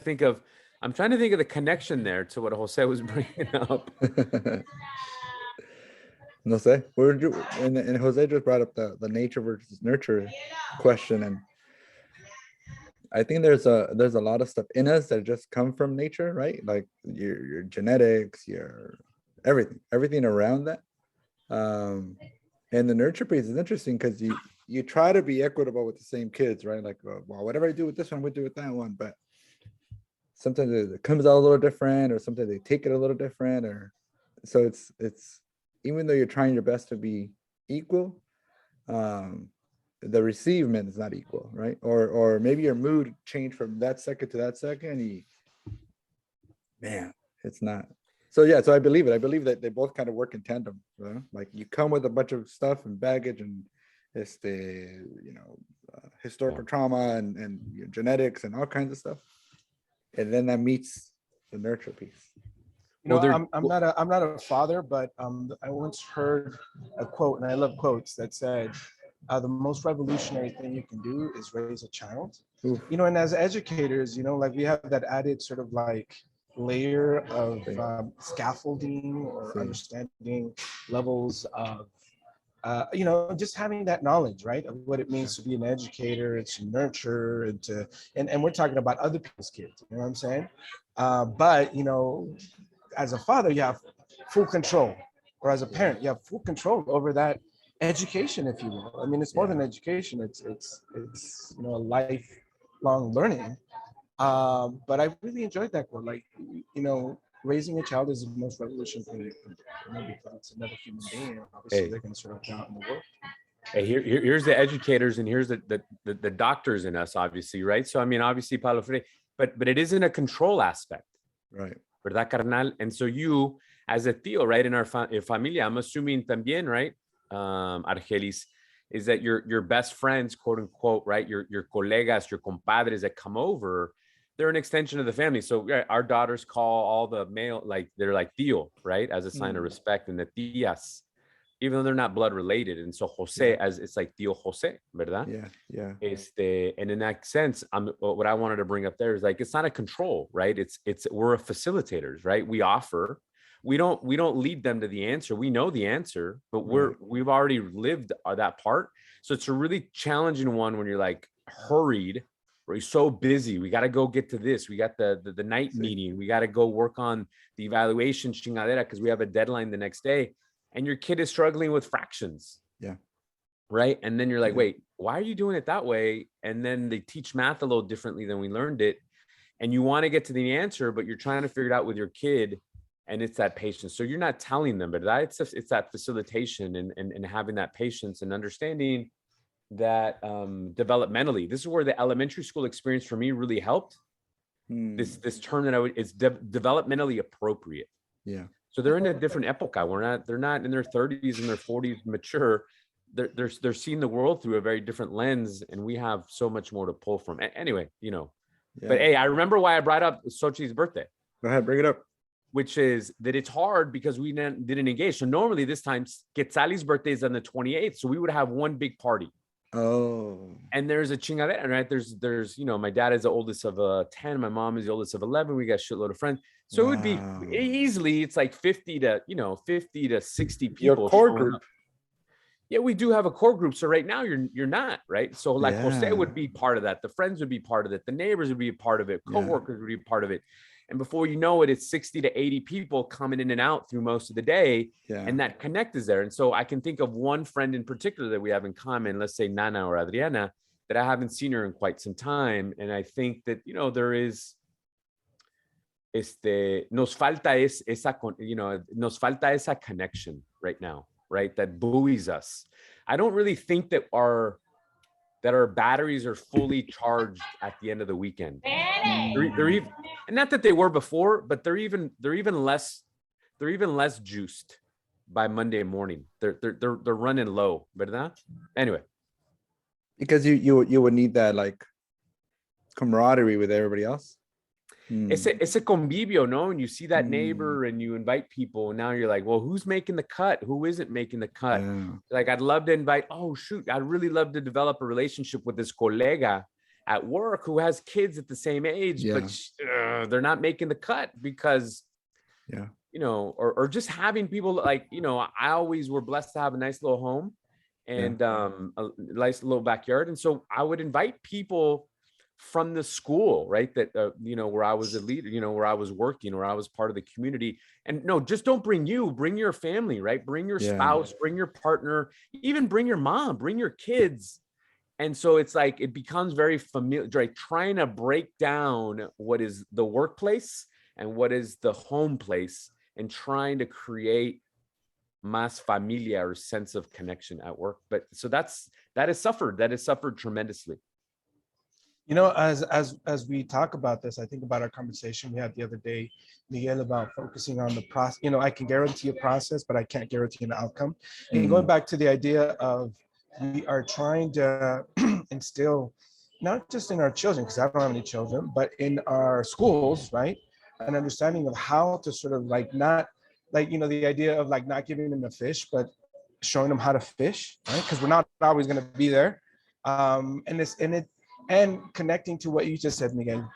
think of, I'm trying to think of the connection there to what Jose was bringing up. No sé. And Jose just brought up the nature versus nurture question, and I think there's a lot of stuff in us that just come from nature, right? Like your genetics, your everything around that. Um, and the nurture piece is interesting because you try to be equitable with the same kids, right? Like, well, whatever I do with this one, we do with that one, but sometimes it comes out a little different, or sometimes they take it a little different, or so it's even though you're trying your best to be equal, um, the receivement is not equal, right? Or maybe your mood changed from that second to that second. Man, it's not. So yeah, so I believe it. I believe that they both kind of work in tandem. Like you come with a bunch of stuff and baggage and historical trauma and your genetics and all kinds of stuff, and then that meets the nurture piece. I'm not a father, but I once heard a quote, and I love quotes, that said, the most revolutionary thing you can do is raise a child. Oof. And as educators, like we have that added sort of like layer of scaffolding or understanding levels of just having that knowledge, right, of what it means to be an educator and to nurture and we're talking about other people's kids, you know what I'm saying? But as a father, you have full control, or as a parent, you have full control over that education, if you will. I mean, it's more than education. It's a lifelong learning. But I really enjoyed that quote. Like, raising a child is the most revolutionary thing you can do, because it's another human being. And obviously, they're going to sort of go out in the world. Hey, here's the educators, and here's the doctors in us, obviously, right? So I mean, obviously, Paulo Freire, but it isn't a control aspect, right? ¿Verdad, carnal? And so you, as a tío, right, in our familia, I'm assuming también, right, Argelis, is that your best friends, quote unquote, right, your colegas, your compadres that come over, they're an extension of the family. So our daughters call all the male, like they're like tío, right, as a sign of respect, and the tías, even though they're not blood related. And so Jose, as it's like tío Jose, ¿verdad? Yeah. And in that sense, what I wanted to bring up there is like, it's not a control, right? We're facilitators, right? We offer, we don't lead them to the answer. We know the answer, but we've already lived that part. So it's a really challenging one when you're like hurried, or you're so busy. We got to go get to this. We got the night meeting. We got to go work on the evaluation chingadera because we have a deadline the next day. And your kid is struggling with fractions. Yeah. Right. And then you're like, wait, why are you doing it that way? And then they teach math a little differently than we learned it. And you want to get to the answer, but you're trying to figure it out with your kid. And it's that patience. So you're not telling them, but it's that facilitation and having that patience and understanding that developmentally, this is where the elementary school experience for me really helped. This term that it's developmentally appropriate. Yeah. So they're in a different epocha. They're not in their 30s and their 40s mature. They're seeing the world through a very different lens, and we have so much more to pull from. Anyway, But hey, I remember why I brought up Xochitl's birthday. Go ahead, bring it up. Which is that it's hard because we didn't engage. So normally this time Quetzali's birthday is on the 28th, so we would have one big party. Oh. And there's a chingadera, right? There's my dad is the oldest of 10, my mom is the oldest of 11. We got a shitload of friends. So it would be easily, it's like 50 to 60 people. Your core group. Up. Yeah, we do have a core group. So right now you're not, right? So like Jose would be part of that. The friends would be part of it. The neighbors would be a part of it. Coworkers would be part of it. And before you know it, it's 60 to 80 people coming in and out through most of the day. Yeah. And that connect is there. And so I can think of one friend in particular that we have in common, let's say Nana or Adriana, that I haven't seen her in quite some time. And I think that, there is, nos falta esa connection right now, right? That buoys us. I don't really think that our batteries are fully charged at the end of the weekend. They're even, and not that they were before, but they're even less juiced by Monday morning. They're running low, ¿verdad? Anyway, because you would need that like camaraderie with everybody else. It's a convivio, no? And you see that neighbor and you invite people, and now you're like, well, who's making the cut? Who isn't making the cut? Like, I'd love to invite, I'd really love to develop a relationship with this colega at work who has kids at the same age, but they're not making the cut because, or just having people like, I always were blessed to have a nice little home and a nice little backyard. And so I would invite people from the school, right? That, where I was a leader, where I was working, where I was part of the community. And no, just don't bring your family, right? Bring your spouse, bring your partner, even bring your mom, bring your kids. And so it's like, it becomes very familiar, right? Trying to break down what is the workplace and what is the home place and trying to create más familia or sense of connection at work. But so that has suffered tremendously. As we talk about this, I think about our conversation we had the other day, Miguel, about focusing on the process. I can guarantee a process, but I can't guarantee an outcome. And going back to the idea of we are trying to instill, not just in our children, because I don't have any children, but in our schools, right? An understanding of how to sort of like not like, the idea of like not giving them a fish, but showing them how to fish, right? Because we're not always going to be there. And connecting to what you just said, Miguel,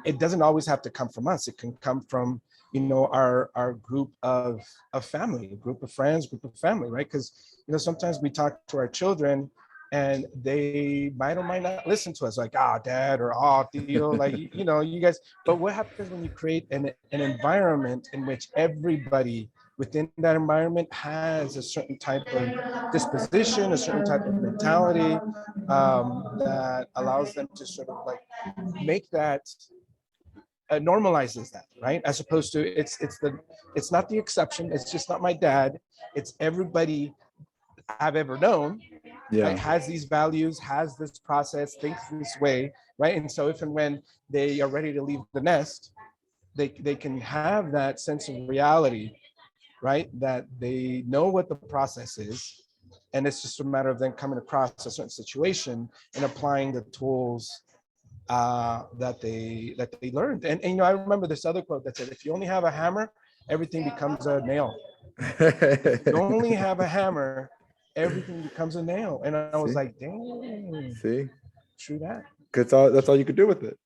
it doesn't always have to come from us. It can come from, our group of family, a group of friends, group of family, right? Because, sometimes we talk to our children and they might or might not listen to us, like, dad, or tío, like, you guys. But what happens when you create an environment in which everybody within that environment has a certain type of disposition, a certain type of mentality that allows them to sort of like make that normalizes that, right? As opposed to it's not the exception. It's just not my dad. It's everybody I've ever known, right? Has these values, has this process, thinks this way, right? And so if and when they are ready to leave the nest, they can have that sense of reality, right? That they know what the process is, and it's just a matter of them coming across a certain situation and applying the tools that they learned. And I remember this other quote that said, "If you only have a hammer, everything becomes a nail. If you only have a hammer, everything becomes a nail." And I was like, "Dang, see, true that." That's all you could do with it.